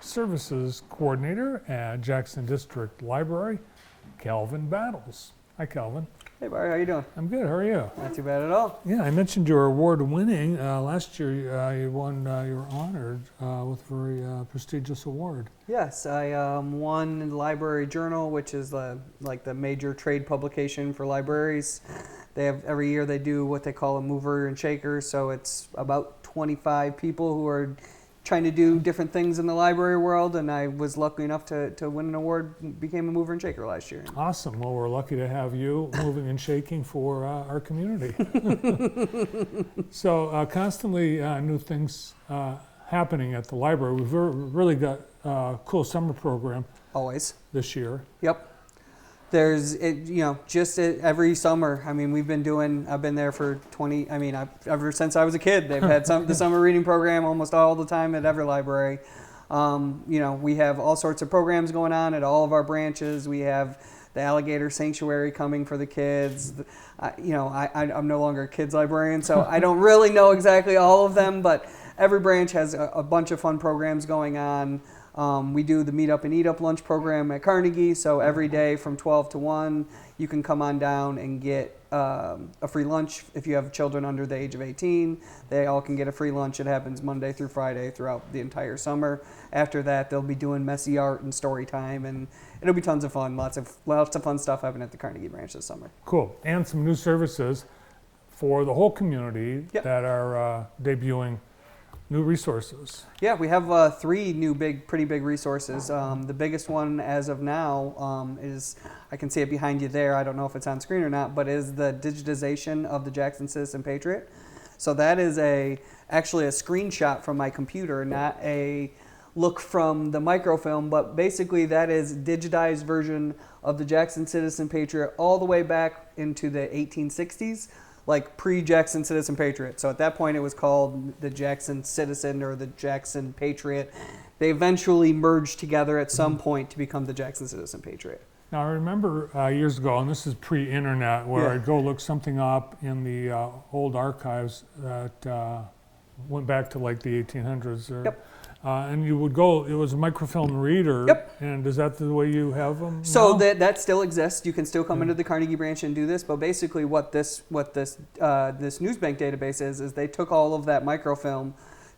Services Coordinator at Jackson District Library, Calvin Battles. Hi, Calvin. Hey, Barry, how you doing? I'm good. How are you? Not too bad at all. Yeah, I mentioned your award-winning. Last year, you won. You were honored with a very prestigious award. Yes, I won the Library Journal, which is the major trade publication for libraries. They have every year they do what they call a mover and shaker. So it's about 25 people who are trying to do different things in the library world, and I was lucky enough to win an award, became a mover and shaker last year. Awesome. Well, we're lucky to have you moving and shaking for our community. So constantly new things happening at the library. We've really got a cool summer program Always. this year. Yep. There's, every summer. I mean, I've been there for ever since I was a kid. They've had the summer reading program almost all the time at every library. We have all sorts of programs going on at all of our branches. We have the Alligator Sanctuary coming for the kids. I'm no longer a kids librarian, so I don't really know exactly all of them, but every branch has a bunch of fun programs going on. We do the Meet Up and Eat Up lunch program at Carnegie, so every day from 12 to 1, you can come on down and get a free lunch. If you have children under the age of 18, they all can get a free lunch. It happens Monday through Friday throughout the entire summer. After that, they'll be doing messy art and story time, and it'll be tons of fun. Lots of fun stuff happening at the Carnegie branch this summer. Cool. And some new services for the whole community that are debuting. New resources. Yeah, we have three new pretty big resources. The biggest one as of now is, I can see it behind you there, I don't know if it's on screen or not, but is the digitization of the Jackson Citizen Patriot. So that is actually a screenshot from my computer, not a look from the microfilm, but basically that is a digitized version of the Jackson Citizen Patriot all the way back into the 1860s. Like pre-Jackson Citizen Patriot. So at that point it was called the Jackson Citizen or the Jackson Patriot. They eventually merged together at some point to become the Jackson Citizen Patriot. Now I remember years ago, and this is pre-internet, where I'd go look something up in the old archives that went back to like the 1800s. And you would go, it was a microfilm reader. Yep. And is that the way you have them So now? that still exists. You can still come into the Carnegie branch and do this. But basically what this Newsbank database is they took all of that microfilm,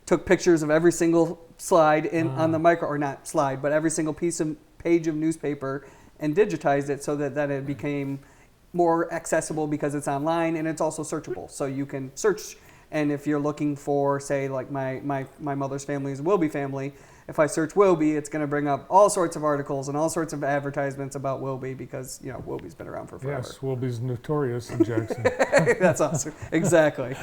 took pictures of every single slide on the or not slide, but every single page of newspaper and digitized it so that it became more accessible because it's online and it's also searchable. So you can search. And if you're looking for, say, like my mother's family is a Wilby family, if I search Wilby, it's going to bring up all sorts of articles and all sorts of advertisements about Wilby because, Wilby's been around for forever. Yes, Wilby's notorious in Jackson. That's awesome. Exactly.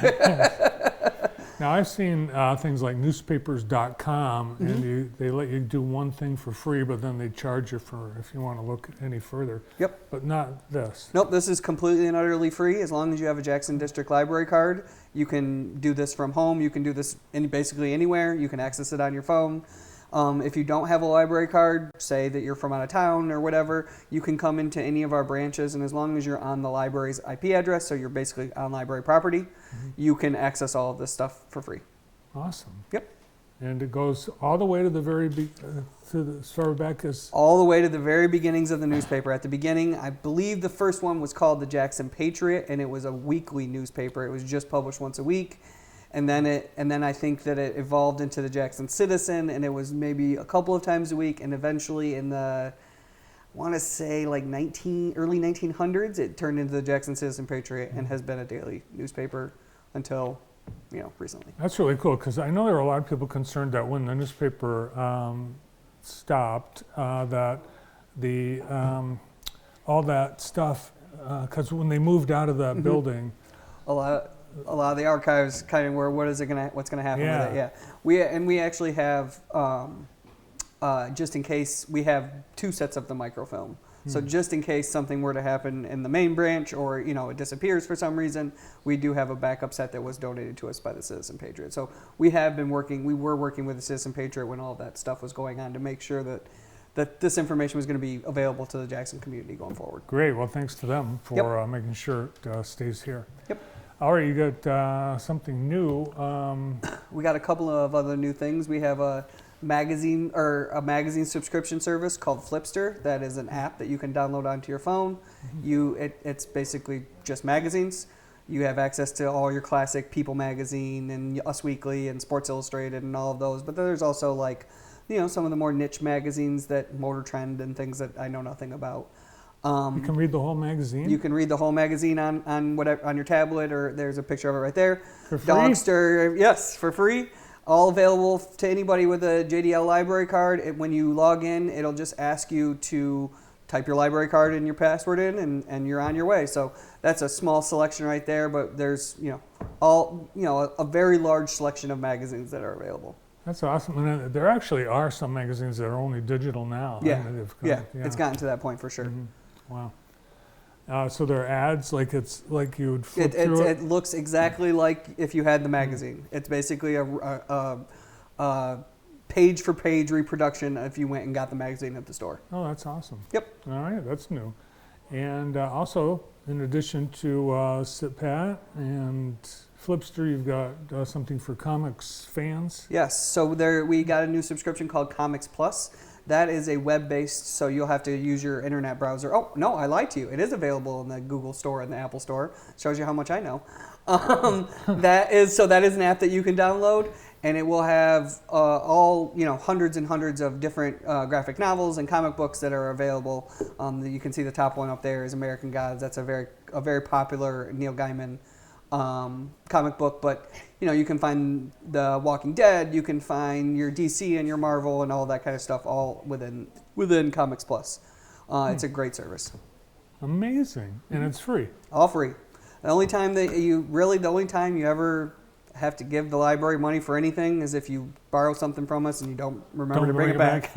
Now, I've seen things like newspapers.com, and they let you do one thing for free, but then they charge you for if you want to look any further. Yep. But not this. Nope, this is completely and utterly free. As long as you have a Jackson District Library card, you can do this from home. You can do this basically anywhere. You can access it on your phone. If you don't have a library card, say that you're from out of town or whatever, you can come into any of our branches, and as long as you're on the library's IP address, so you're basically on library property, you can access all of this stuff for free. Awesome. Yep. And it goes all the way to the very as far back as all the way to the very beginnings of the newspaper. At the beginning, I believe the first one was called the Jackson Patriot, and it was a weekly newspaper. It was just published once a week. And then I think that it evolved into the Jackson Citizen, and it was maybe a couple of times a week, and eventually in the, I want to say like early 1900s, it turned into the Jackson Citizen Patriot and has been a daily newspaper until, recently. That's really cool, because I know there are a lot of people concerned that when the newspaper stopped, that the all that stuff, because when they moved out of that building, a lot of the archives kind of were what's going to happen with it. Yeah, we actually have just in case we have 2 sets of the microfilm. So just in case something were to happen in the main branch or it disappears for some reason, we do have a backup set that was donated to us by the Citizen Patriot. So we were working with the Citizen Patriot when all of that stuff was going on to make sure that this information was going to be available to the Jackson community going forward. Great. Well, thanks to them for making sure it stays here. Yep. All right, you got something new. We got a couple of other new things. We have magazine or a magazine subscription service called Flipster. That is an app that you can download onto your phone. It's basically just magazines. You have access to all your classic People magazine and Us Weekly and Sports Illustrated and all of those. But there's also like, some of the more niche magazines that Motor Trend and things that I know nothing about. You can read the whole magazine? You can read the whole magazine on your tablet, or there's a picture of it right there. For free? Dogster, yes, for free. All available to anybody with a JDL library card. When you log in, it'll just ask you to type your library card and your password in, and you're on your way. So that's a small selection right there, but there's a very large selection of magazines that are available. That's awesome. And there actually are some magazines that are only digital now. Yeah, I mean, it's gotten to that point for sure. Wow. So there are ads, like it's like you would flip through it? It looks exactly like if you had the magazine. It's basically a page-for-page reproduction if you went and got the magazine at the store. Oh, that's awesome. Yep. All right, that's new. And also, in addition to SitPat and Flipster, you've got something for comics fans? Yes, so we got a new subscription called Comics Plus. That is a web-based, so you'll have to use your internet browser. Oh, no, I lied to you. It is available in the Google Store and the Apple Store. Shows you how much I know. That is an app that you can download, and it will have hundreds and hundreds of different graphic novels and comic books that are available. You can see the top one up there is American Gods. That's a very popular Neil Gaiman comic book, but you can find The Walking Dead, you can find your DC and your Marvel and all that kind of stuff all within Comics Plus. It's a great service. Amazing, and it's free. All free. The only time you ever have to give the library money for anything is if you borrow something from us and you don't remember to bring it back.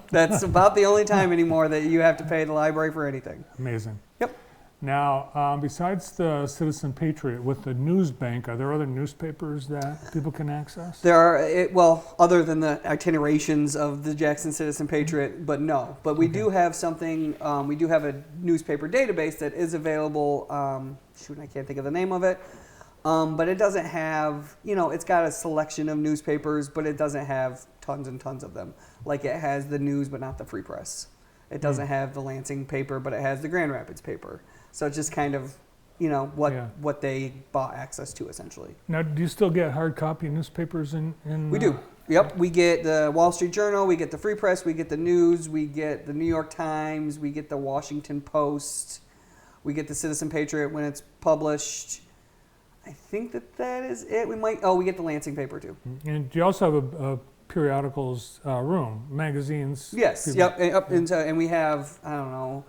That's about the only time anymore that you have to pay the library for anything. Amazing. Yep. Now, besides the Citizen Patriot, with the News Bank, are there other newspapers that people can access? There are, other than the itinerations of the Jackson Citizen Patriot, but no. But we do have something, we do have a newspaper database that is available, I can't think of the name of it, but it doesn't have, it's got a selection of newspapers, but it doesn't have tons and tons of them. Like it has the News, but not the Free Press. It doesn't have the Lansing paper, but it has the Grand Rapids paper. So it's just kind of, what they bought access to, essentially. Now, do you still get hard copy newspapers in We do. Yep. We get the Wall Street Journal, we get the Free Press, we get the News, we get the New York Times, we get the Washington Post, we get the Citizen Patriot when it's published. I think that is it. We get the Lansing paper, too. And do you also have a periodicals room, magazines? Yes. Yep. And we have, I don't know,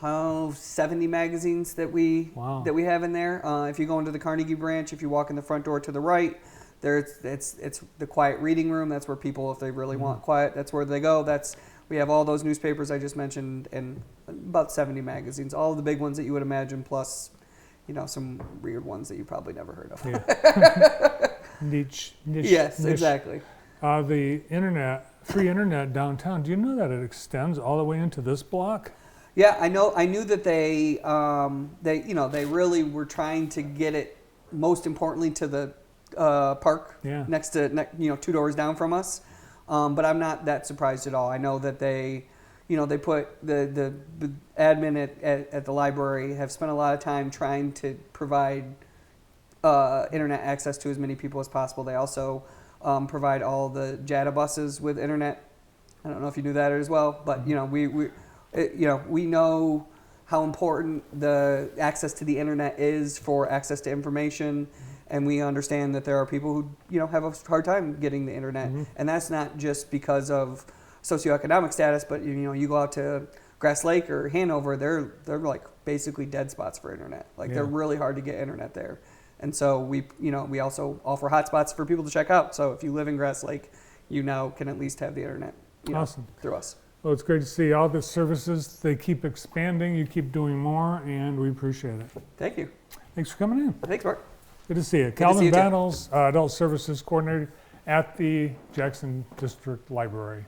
70 magazines that we have in there. If you go into the Carnegie branch, if you walk in the front door to the right, it's the quiet reading room. That's where people, if they really want quiet, that's where they go. We have all those newspapers I just mentioned and about 70 magazines, all of the big ones that you would imagine, plus some weird ones that you probably never heard of. Yeah. Niche. Yes, exactly. The free internet downtown, do you know that it extends all the way into this block? Yeah, I know. I knew that they really were trying to get it, most importantly, to the park next to 2 doors down from us. But I'm not that surprised at all. I know that they put the admin at the library have spent a lot of time trying to provide internet access to as many people as possible. They also provide all the JATA buses with internet. I don't know if you knew that as well, but we know how important the access to the internet is for access to information, and we understand that there are people who have a hard time getting the internet, and that's not just because of socioeconomic status, but you go out to Grass Lake or Hanover, they're like basically dead spots for internet. They're really hard to get internet there, and so we also offer hotspots for people to check out. So if you live in Grass Lake, you now can at least have the internet awesome. Through us. Well, it's great to see all the services. They keep expanding. You keep doing more, and we appreciate it. Thanks you. Thanks for coming in. Thanks, Mark. Good to see you. Calvin Battles, Adult Services Coordinator at the Jackson District Library.